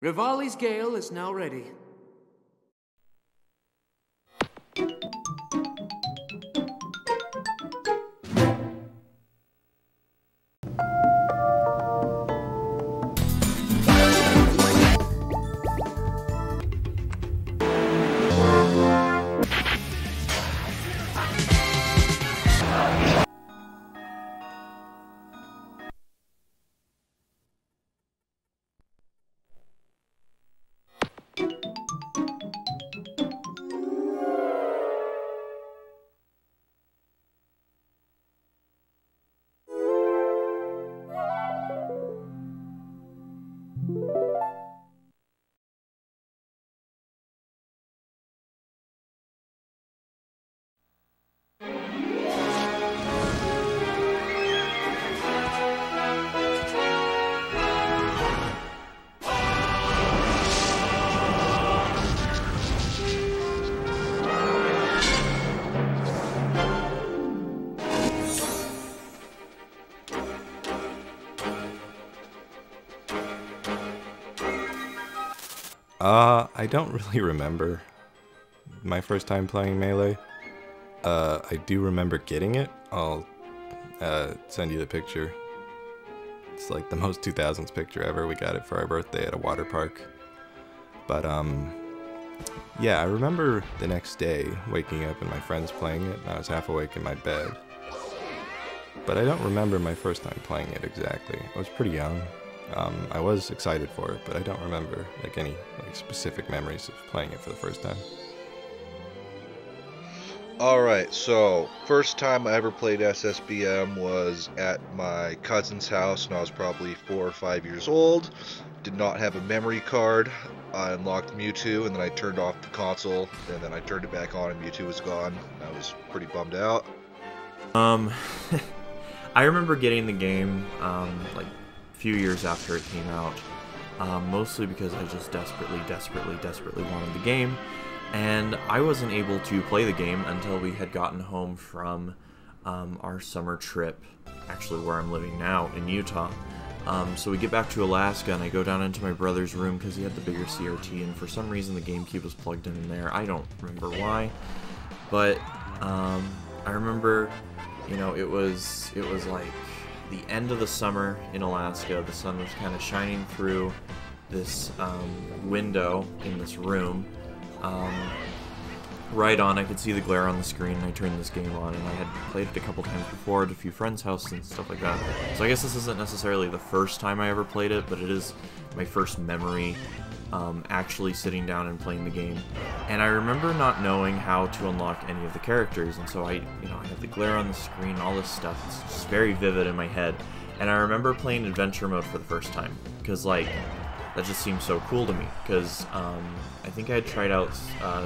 Rivali's Gale is now ready. I don't really remember my first time playing Melee. I do remember getting it. I'll send you the picture. It's like the most 2000s picture ever. We got it for our birthday at a water park. But yeah, I remember the next day waking up and my friends playing it, and I was half awake in my bed. But I don't remember my first time playing it exactly. I was pretty young. I was excited for it, but I don't remember like any specific memories of playing it for the first time. Alright, so first time I ever played SSBM was at my cousin's house when I was probably 4 or 5 years old. Did not have a memory card. I unlocked Mewtwo and then I turned off the console and then I turned it back on and Mewtwo was gone. I was pretty bummed out. I remember getting the game like a few years after it came out, mostly because I just desperately wanted the game, and I wasn't able to play the game until we had gotten home from our summer trip, actually where I'm living now, in Utah. So we get back to Alaska, and I go down into my brother's room because he had the bigger CRT, and for some reason the GameCube was plugged in there. I don't remember why, but I remember, you know, it was like the end of the summer in Alaska. The sun was kind of shining through this window in this room. Right on, I could see the glare on the screen, and I turned this game on, and I had played it a couple times before at a few friends' houses and stuff like that. So I guess this isn't necessarily the first time I ever played it, but it is my first memory actually sitting down and playing the game. And I remember not knowing how to unlock any of the characters, and so I have the glare on the screen, all this stuff. It's just very vivid in my head. And I remember playing adventure mode for the first time, because like that just seemed so cool to me, because I think I had tried out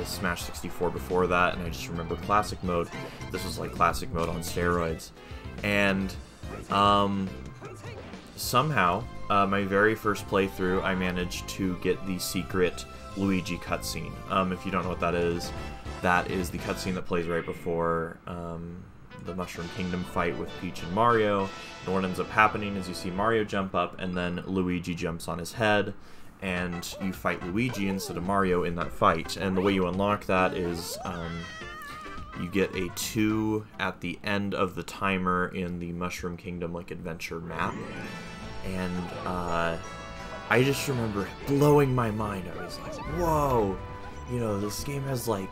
Smash 64 before that, and I just remember classic mode. This was like classic mode on steroids. And somehow, my very first playthrough, I managed to get the secret Luigi cutscene. If you don't know what that is the cutscene that plays right before the Mushroom Kingdom fight with Peach and Mario. And what ends up happening is you see Mario jump up, and then Luigi jumps on his head, and you fight Luigi instead of Mario in that fight. And the way you unlock that is you get a 2 at the end of the timer in the Mushroom Kingdom like adventure map. And I just remember blowing my mind. I was like, whoa, you know, this game has like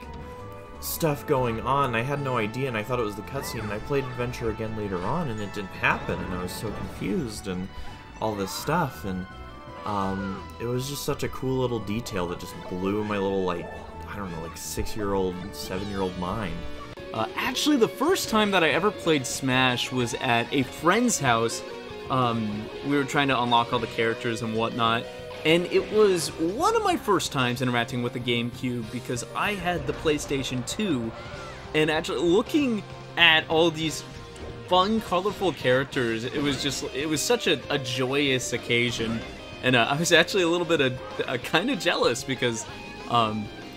stuff going on. I had no idea, and I thought it was the cutscene, and I played adventure again later on, and it didn't happen, and I was so confused and all this stuff. And it was just such a cool little detail that just blew my little, like, I don't know, like 6-year-old, 7-year-old mind. Actually, the first time that I ever played Smash was at a friend's house. We were trying to unlock all the characters and whatnot, and it was one of my first times interacting with the GameCube because I had the PlayStation 2, and actually looking at all these fun, colorful characters, it was such a joyous occasion, and I was actually a little bit kind of jealous because,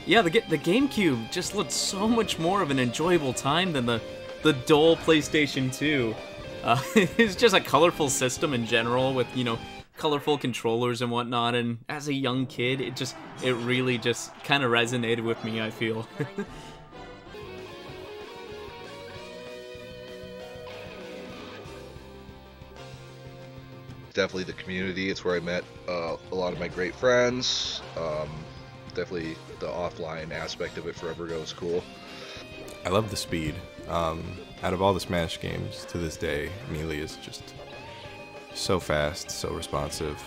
yeah, the GameCube just looked so much more of an enjoyable time than the dull PlayStation 2. It's just a colorful system in general with, you know, colorful controllers and whatnot, and as a young kid, it really just kind of resonated with me, I feel. Definitely the community. It's where I met a lot of my great friends. Definitely the offline aspect of it forever goes cool. I love the speed. Out of all the Smash games to this day, Melee is just so fast, so responsive.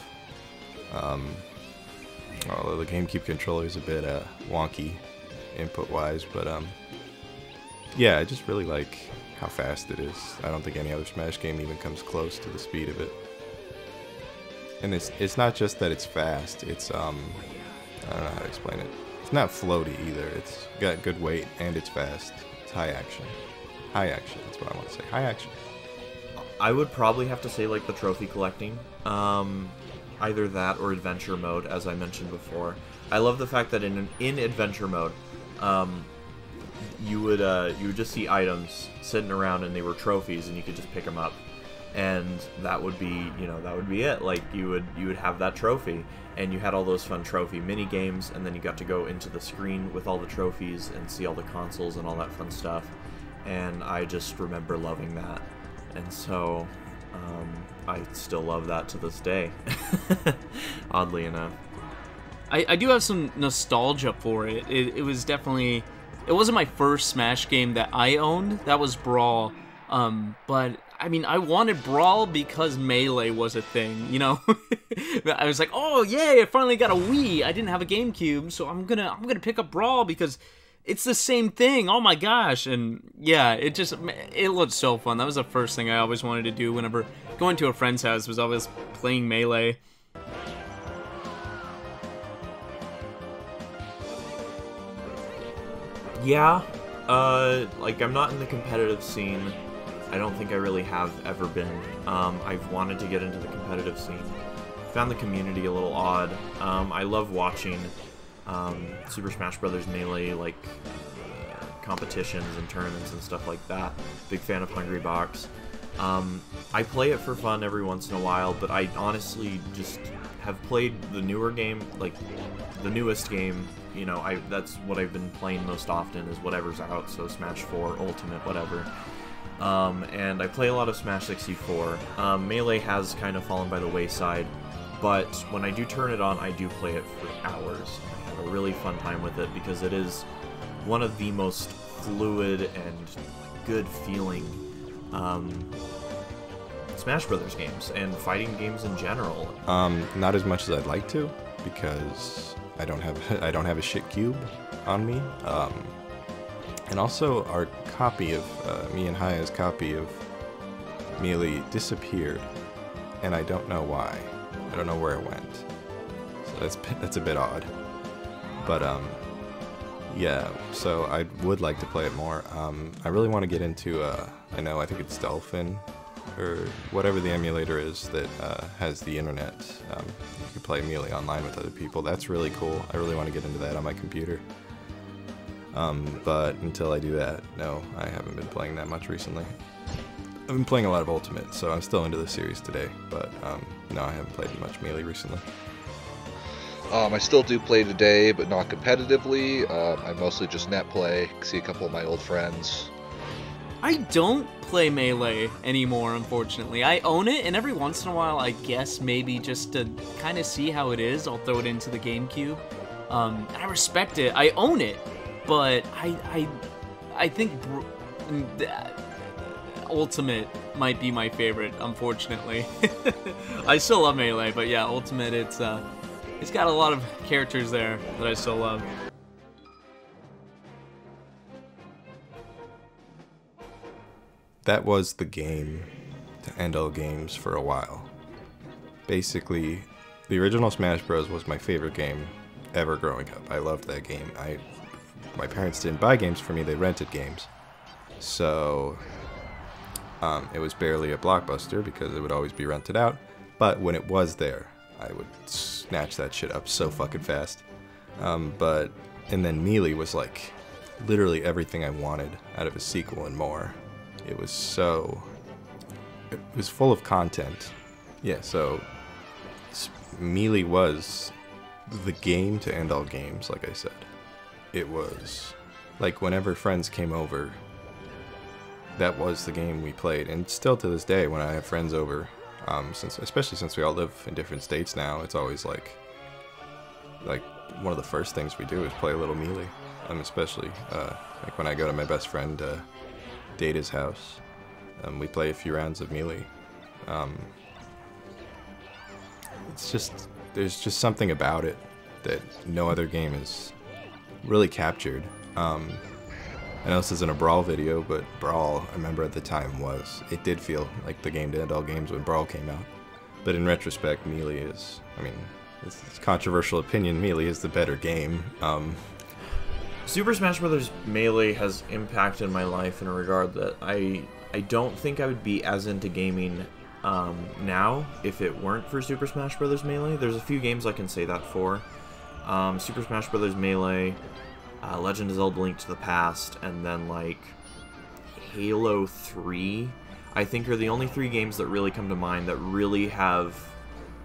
Although the GameCube controller is a bit wonky input-wise, but yeah, I just really like how fast it is. I don't think any other Smash game even comes close to the speed of it. And it's not just that it's fast, it's I don't know how to explain it. It's not floaty either. It's got good weight and it's fast. It's high action. High action, that's what I want to say. High action. I would probably have to say like the trophy collecting. Either that or adventure mode, as I mentioned before. I love the fact that in adventure mode, you would just see items sitting around and they were trophies and you could just pick them up. And that would be, that would be it. Like you would have that trophy, and you had all those fun trophy mini games, and then you got to go into the screen with all the trophies and see all the consoles and all that fun stuff. And I just remember loving that, and so I still love that to this day. Oddly enough, I do have some nostalgia for it. It was definitely, it wasn't my first Smash game that I owned. That was Brawl, but I mean, I wanted Brawl because Melee was a thing, I was like, oh yay, I finally got a Wii. I didn't have a GameCube, so I'm gonna pick up Brawl because it's the same thing. Oh my gosh. And yeah, it looked so fun. That was the first thing I always wanted to do whenever going to a friend's house, was always playing Melee. yeah. Like I'm not in the competitive scene. I don't think I really have ever been. I've wanted to get into the competitive scene. Found the community a little odd. I love watching Super Smash Bros. Melee competitions and tournaments and stuff like that. Big fan of Hungry Box. I play it for fun every once in a while, but I honestly just have played the newer game, like the newest game. That's what I've been playing most often is whatever's out. So Smash 4, Ultimate, whatever. And I play a lot of Smash 64. Melee has kind of fallen by the wayside, but when I do turn it on, I do play it for hours. I have a really fun time with it because it is one of the most fluid and good feeling Smash Brothers games and fighting games in general. Not as much as I'd like to, because I don't have a shit cube on me. And also, our copy of, me and Haya's copy of Melee disappeared, and I don't know why. I don't know where it went. So that's a bit odd. But, yeah, so I would like to play it more. I really want to get into, I think it's Dolphin, or whatever the emulator is that has the internet. You can play Melee online with other people. That's really cool. I really want to get into that on my computer. But until I do that, no, I haven't been playing that much recently. I've been playing a lot of Ultimate, so I'm still into the series today, but no, I haven't played much Melee recently. I still do play today, but not competitively. I mostly just netplay, see a couple of my old friends. I don't play Melee anymore, unfortunately. I own it, and every once in a while, I guess maybe just to kind of see how it is, I'll throw it into the GameCube. And I respect it. I own it. But I think Ultimate might be my favorite, unfortunately. I still love Melee, but yeah, Ultimate, it's got a lot of characters there that I still love. That was the game to end all games for a while. Basically, the original Smash Bros. Was my favorite game ever growing up. I loved that game. My parents didn't buy games for me, they rented games. So, it was barely a blockbuster because it would always be rented out. But when it was there, I would snatch that shit up so fucking fast. And then Melee was like literally everything I wanted out of a sequel and more. It was full of content. Yeah, so Melee was the game to end all games, like I said. It was like whenever friends came over, that was the game we played, and still to this day when I have friends over, especially since we all live in different states now, it's always like one of the first things we do is play a little Melee. Especially like when I go to my best friend Data's house, we play a few rounds of Melee. It's just, there's just something about it that no other game has really captured. I know this isn't a Brawl video, but Brawl, I remember at the time it did feel like the game to end all games when Brawl came out. But in retrospect, Melee is, I mean, it's a controversial opinion, Melee is the better game. Super Smash Bros. Melee has impacted my life in a regard that I don't think I would be as into gaming now if it weren't for Super Smash Bros. Melee. There's a few games I can say that for. Super Smash Bros. Melee, Legend of Zelda Link to the Past, and then like Halo 3, I think are the only 3 games that really come to mind that really have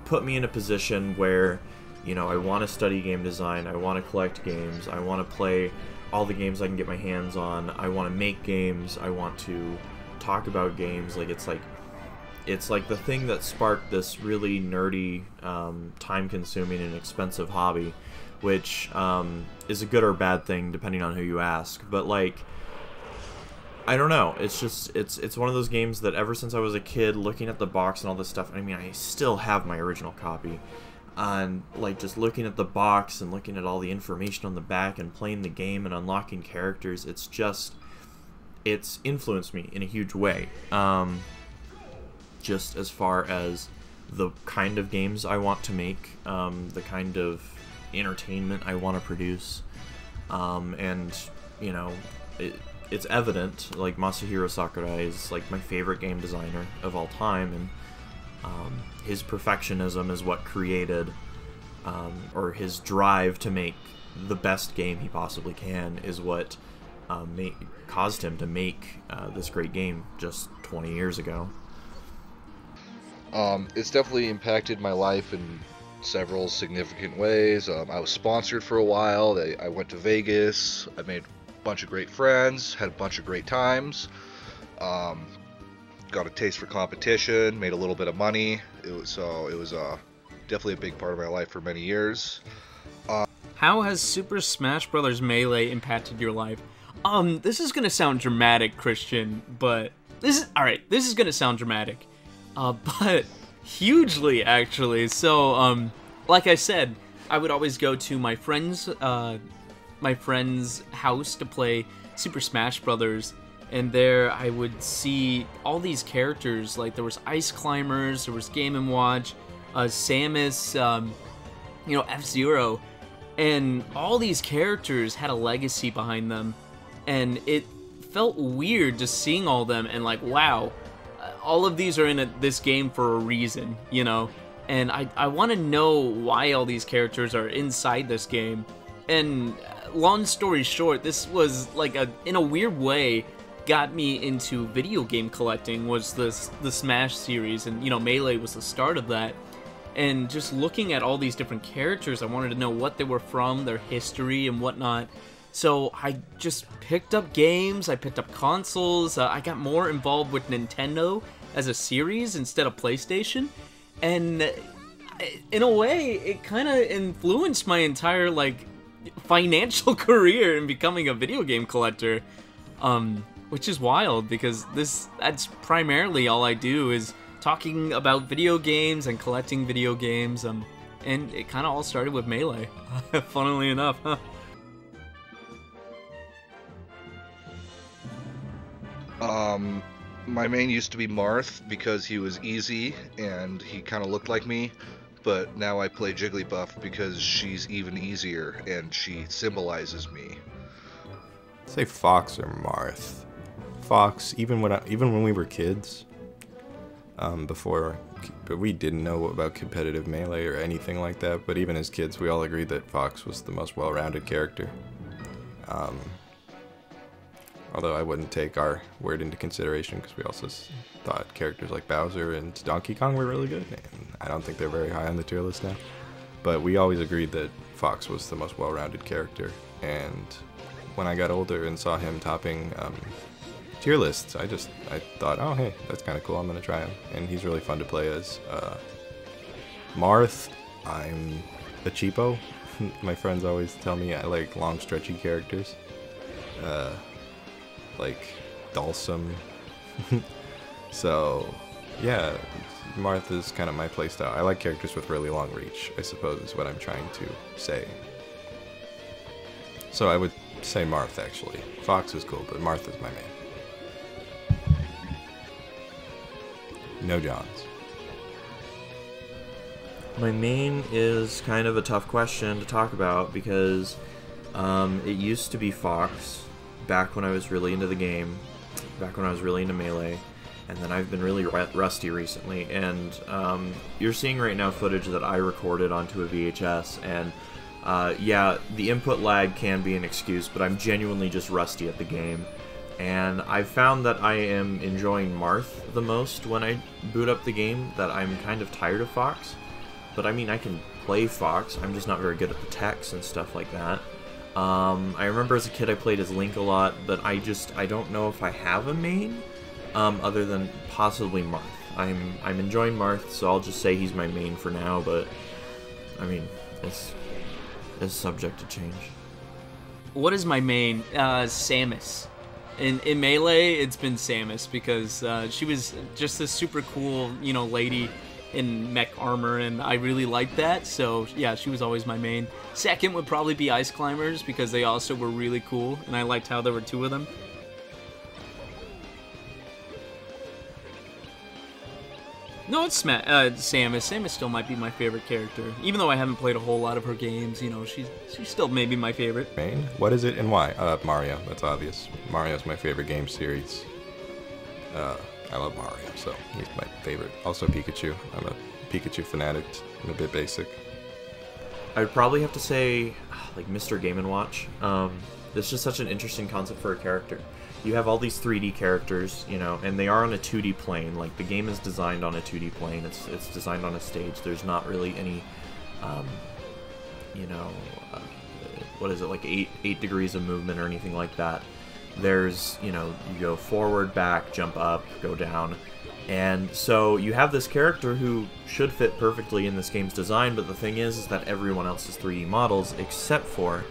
put me in a position where, you know, I want to study game design, I want to collect games, I want to play all the games I can get my hands on, I want to make games, I want to talk about games. Like it's like the thing that sparked this really nerdy, time-consuming and expensive hobby, which is a good or bad thing depending on who you ask. But like, I don't know. It's just it's one of those games that ever since I was a kid, looking at the box and all this stuff. I mean, I still have my original copy, and like just looking at the box and looking at all the information on the back and playing the game and unlocking characters. It's influenced me in a huge way. Just as far as the kind of games I want to make, the kind of entertainment I want to produce, and you know, it's evident. Like Masahiro Sakurai is like my favorite game designer of all time, and his perfectionism is what created, or his drive to make the best game he possibly can is what caused him to make this great game just 20 years ago. It's definitely impacted my life in several significant ways. I was sponsored for a while. I went to Vegas. I made a bunch of great friends, had a bunch of great times. Got a taste for competition, made a little bit of money. It was definitely a big part of my life for many years. How has Super Smash Bros. Melee impacted your life? This is gonna sound dramatic, Christian, but this is gonna sound dramatic. But hugely, actually. So, like I said, I would always go to my friend's house to play Super Smash Brothers, and there I would see all these characters. Like there was Ice Climbers, there was Game & Watch, Samus, F-Zero, and all these characters had a legacy behind them, and it felt weird just seeing all them and like, wow. All of these are in this game for a reason, you know? And I want to know why all these characters are inside this game. And long story short, this was like in a weird way, got me into video game collecting was the Smash series. And, you know, Melee was the start of that. And just looking at all these different characters, I wanted to know what they were from, their history and whatnot. So I just picked up games, I picked up consoles, I got more involved with Nintendo as a series instead of PlayStation, and in a way, it kind of influenced my entire, like, financial career in becoming a video game collector, which is wild, because that's primarily all I do is talking about video games and collecting video games, and it kind of all started with Melee, funnily enough, huh? My main used to be Marth because he was easy and he kind of looked like me, but now I play Jigglypuff because she's even easier and she symbolizes me. Say Fox or Marth. Fox, even when we were kids, but we didn't know about competitive Melee or anything like that, but even as kids we all agreed that Fox was the most well-rounded character. Although I wouldn't take our word into consideration because we also thought characters like Bowser and Donkey Kong were really good, and I don't think they're very high on the tier list now. But we always agreed that Fox was the most well-rounded character, and when I got older and saw him topping tier lists, I thought, oh hey, that's kind of cool, I'm gonna try him, and he's really fun to play as. Marth, I'm a cheapo. My friends always tell me I like long stretchy characters. Like Dulcim. So yeah, Marth is kind of my playstyle. I like characters with really long reach, I suppose is what I'm trying to say. So I would say Marth actually. Fox is cool, but Marth is my main. No Johns. My main is kind of a tough question to talk about because it used to be Fox back when I was really into the game, back when I was really into Melee, and then I've been really rusty recently, and you're seeing right now footage that I recorded onto a VHS, and yeah, the input lag can be an excuse, but I'm genuinely just rusty at the game. And I've found that I am enjoying Marth the most when I boot up the game, that I'm kind of tired of Fox. But I mean, I can play Fox, I'm just not very good at the text and stuff like that. I remember as a kid I played as Link a lot, but I don't know if I have a main, other than possibly Marth. I'm enjoying Marth, so I'll just say he's my main for now, but I mean, it's subject to change. What is my main? Samus. In Melee, it's been Samus, because she was just this super cool, you know, lady in mech armor, and I really liked that, so yeah, she was always my main. Second would probably be Ice Climbers, because they also were really cool, and I liked how there were two of them. No, it's Samus. Samus still might be my favorite character, even though I haven't played a whole lot of her games. You know, she's still maybe my favorite. Main? What is it and why? Mario. That's obvious. Mario's my favorite game series. I love Mario, so he's my favorite. Also Pikachu. I'm a Pikachu fanatic. I'm a bit basic. I'd probably have to say, like, Mr. Game & Watch. It's just such an interesting concept for a character. You have all these 3D characters, you know, and they are on a 2D plane. Like, the game is designed on a 2D plane. It's designed on a stage. There's not really any, you know, what is it, like 8 degrees of movement or anything like that. There's, you know, you go forward, back, jump up, go down. And so you have this character who should fit perfectly in this game's design, but the thing is that everyone else is 3D models except for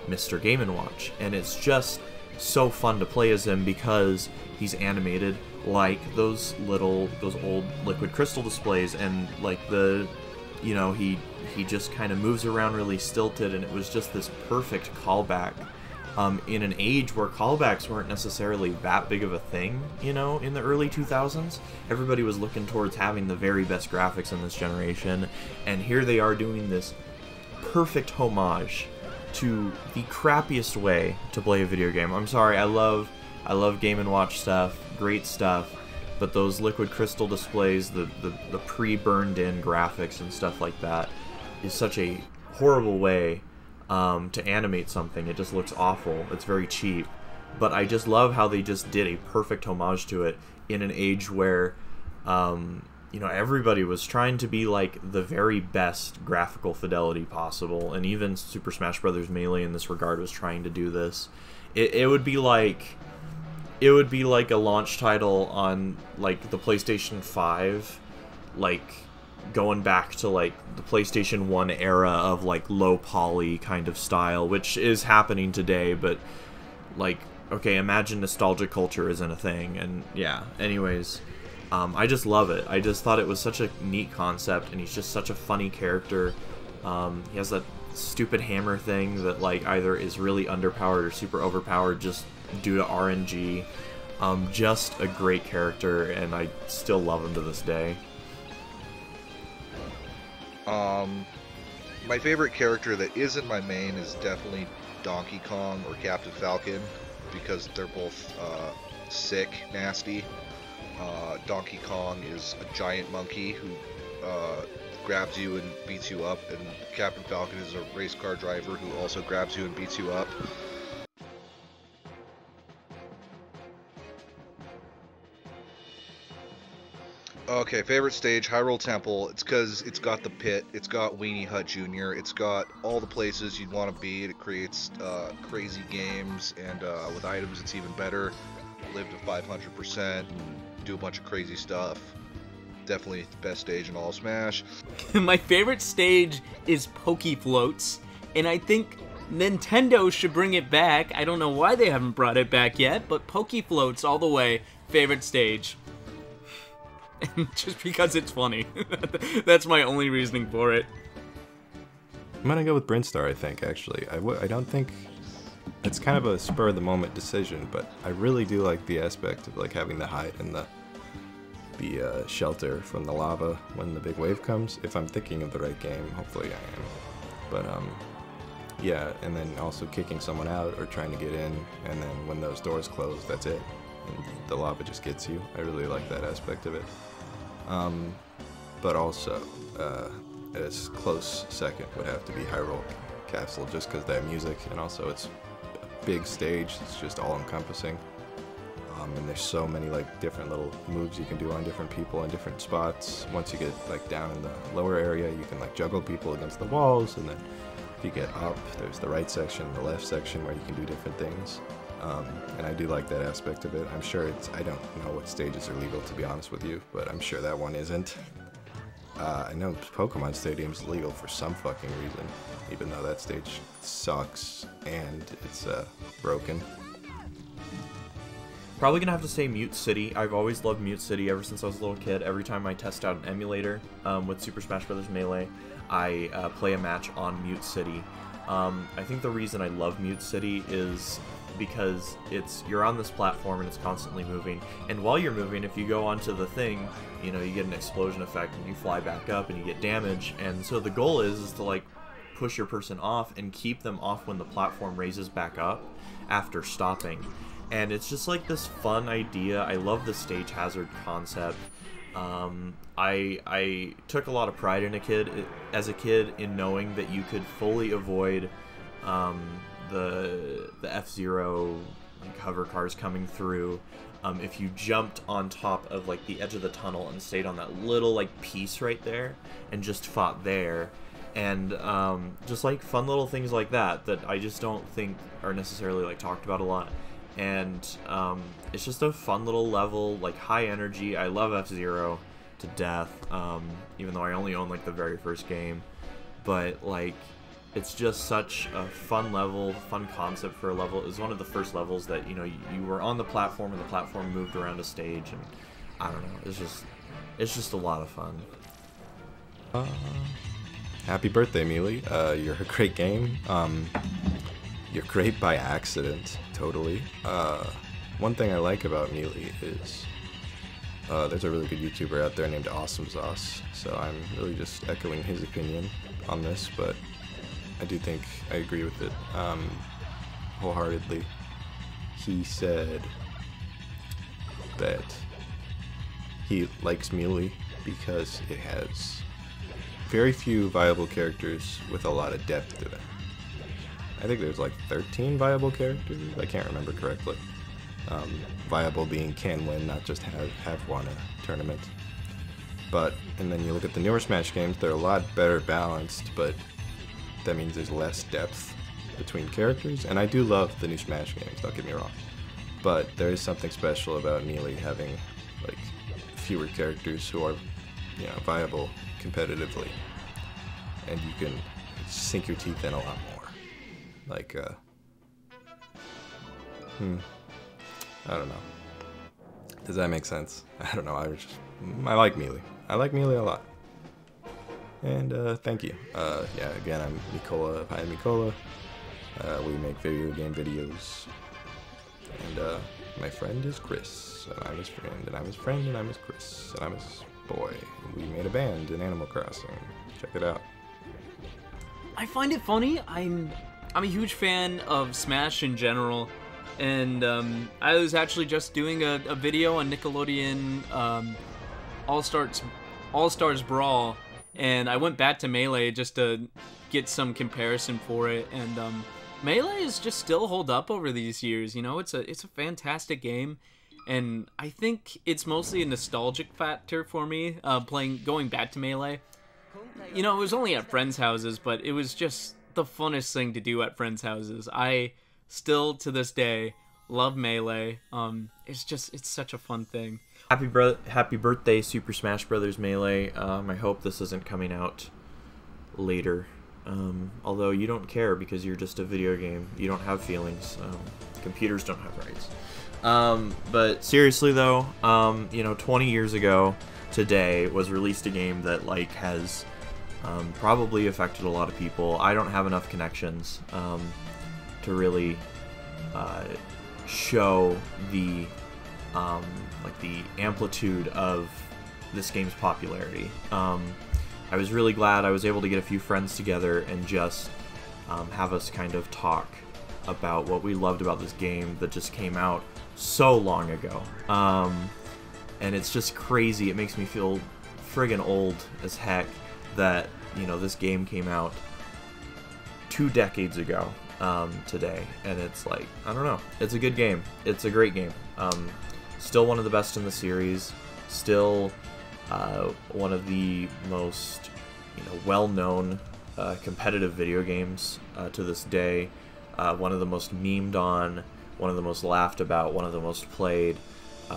Mr. Game & Watch. And it's just so fun to play as him because he's animated like those old liquid crystal displays, and like the, you know, he just kind of moves around really stilted, and it was just this perfect callback. In an age where callbacks weren't necessarily that big of a thing, you know, in the early 2000s. Everybody was looking towards having the very best graphics in this generation, and here they are doing this perfect homage to the crappiest way to play a video game. I'm sorry, I love Game & Watch stuff, great stuff, but those liquid crystal displays, the pre-burned in graphics and stuff like that is such a horrible way to animate something. It just looks awful. It's very cheap. But I just love how they just did a perfect homage to it in an age where, you know, everybody was trying to be like the very best graphical fidelity possible, and even Super Smash Bros. Melee in this regard was trying to do this. It would be like a launch title on like the PlayStation 5, like going back to like the PlayStation 1 era of like low poly kind of style, which is happening today, but like, okay, imagine nostalgia culture isn't a thing. And yeah, anyways, I just love it. I just thought it was such a neat concept, and he's just such a funny character. He has that stupid hammer thing that like either is really underpowered or super overpowered just due to RNG. Just a great character, and I still love him to this day. My favorite character that isn't my main is definitely Donkey Kong or Captain Falcon, because they're both sick, nasty. Donkey Kong is a giant monkey who grabs you and beats you up, and Captain Falcon is a race car driver who also grabs you and beats you up. Okay, favorite stage, Hyrule Temple. It's because it's got the pit, it's got Weenie Hut Jr., it's got all the places you'd want to be. It creates crazy games, and with items it's even better. Live to 500% and do a bunch of crazy stuff. Definitely the best stage in all of Smash. My favorite stage is Poke Floats, and I think Nintendo should bring it back. I don't know why they haven't brought it back yet, but Poke Floats all the way. Favorite stage. Just because it's funny. That's my only reasoning for it. I'm gonna go with Brinstar, I think, actually. I don't think... It's kind of a spur-of-the-moment decision, but I really do like the aspect of like having the hide and the shelter from the lava when the big wave comes. If I'm thinking of the right game, hopefully I am. But, yeah, and then also kicking someone out or trying to get in, and then when those doors close, that's it. And the lava just gets you. I really like that aspect of it. But also, a close second would have to be Hyrule Castle, just because that music, and also it's a big stage, it's just all-encompassing. And there's so many like different little moves you can do on different people in different spots. Once you get like down in the lower area, you can like juggle people against the walls, and then if you get up, there's the right section, the left section where you can do different things. And I do like that aspect of it. I'm sure I don't know what stages are legal, to be honest with you, but I'm sure that one isn't. I know Pokemon Stadium's legal for some fucking reason, even though that stage sucks and it's broken. Probably gonna have to say Mute City. I've always loved Mute City ever since I was a little kid. Every time I test out an emulator with Super Smash Bros. Melee, I play a match on Mute City. I think the reason I love Mute City is because you're on this platform and it's constantly moving, and while you're moving, if you go onto the thing, you know, you get an explosion effect and you fly back up and you get damage, and so the goal is to like push your person off and keep them off when the platform raises back up after stopping. And it's just like this fun idea. I love the stage hazard concept. I took a lot of pride as a kid in knowing that you could fully avoid the F-Zero like hover cars coming through if you jumped on top of like the edge of the tunnel and stayed on that little like piece right there and just fought there. And just like fun little things like that I just don't think are necessarily like talked about a lot. And it's just a fun little level, like high energy. I love F-Zero to death, even though I only own like the very first game. But like, it's just such a fun level, fun concept for a level. It was one of the first levels that, you know, you were on the platform and the platform moved around a stage, and I don't know, it's just a lot of fun. Happy birthday, Mealy. You're a great game. You're great by accident, totally. One thing I like about Mealy is there's a really good YouTuber out there named Awesome Sauce, so I'm really just echoing his opinion on this, but I do think I agree with it wholeheartedly. He said that he likes Mealy because it has very few viable characters with a lot of depth to it. I think there's like 13 viable characters, I can't remember correctly. Viable being can win, not just have won a tournament. And then you look at the newer Smash games, they're a lot better balanced, but that means there's less depth between characters. And I do love the new Smash games, don't get me wrong. But there is something special about Melee having like fewer characters who are, you know, viable competitively. And you can sink your teeth in a lot more. Like, I don't know. Does that make sense? I don't know. I like Melee. I like Melee a lot. And thank you. Yeah, again, I'm Mecola of Hiamecola. We make video game videos. And my friend is Chris, and I'm his friend, and I'm his friend, and I'm his Chris, and I'm his boy. And we made a band in Animal Crossing. Check it out. I find it funny. I'm a huge fan of Smash in general, and I was actually just doing a video on Nickelodeon All-Stars Brawl, and I went back to Melee just to get some comparison for it, and Melee is just still hold up over these years. You know, it's a fantastic game, and I think it's mostly a nostalgic factor for me, going back to Melee. You know, it was only at friends' houses, but it was just the funnest thing to do at friends' houses. I still, to this day, love Melee. It's such a fun thing. Happy birthday, Super Smash Bros. Melee. I hope this isn't coming out later. Although you don't care because you're just a video game. You don't have feelings. Computers don't have rights. But seriously though, 20 years ago today was released a game that has probably affected a lot of people. I don't have enough connections to really show the the amplitude of this game's popularity. I was really glad I was able to get a few friends together and just have us kind of talk about what we loved about this game that just came out so long ago. And it's just crazy. It makes me feel friggin' old as heck that, this game came out 2 decades ago today. And it's I don't know. It's a good game. It's a great game. Still one of the best in the series. Still one of the most well-known competitive video games to this day. One of the most memed on, one of the most laughed about, one of the most played,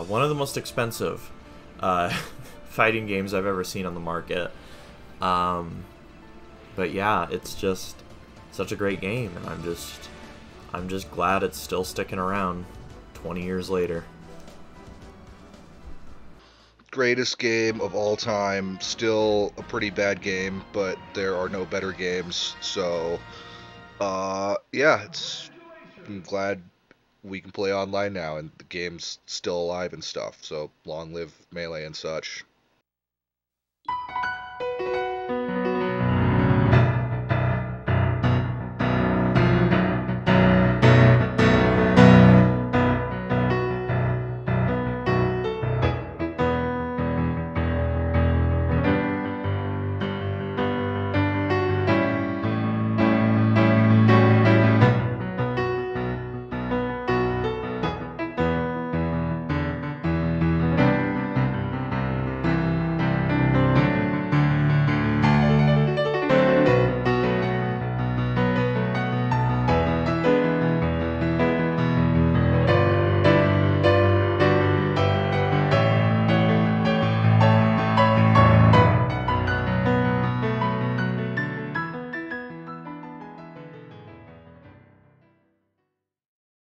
one of the most expensive fighting games I've ever seen on the market. But yeah, it's just such a great game, and I'm just glad it's still sticking around 20 years later. Greatest game of all time. Still a pretty bad game, but there are no better games. So, yeah, I'm glad we can play online now, and the game's still alive and stuff. So, long live Melee and such.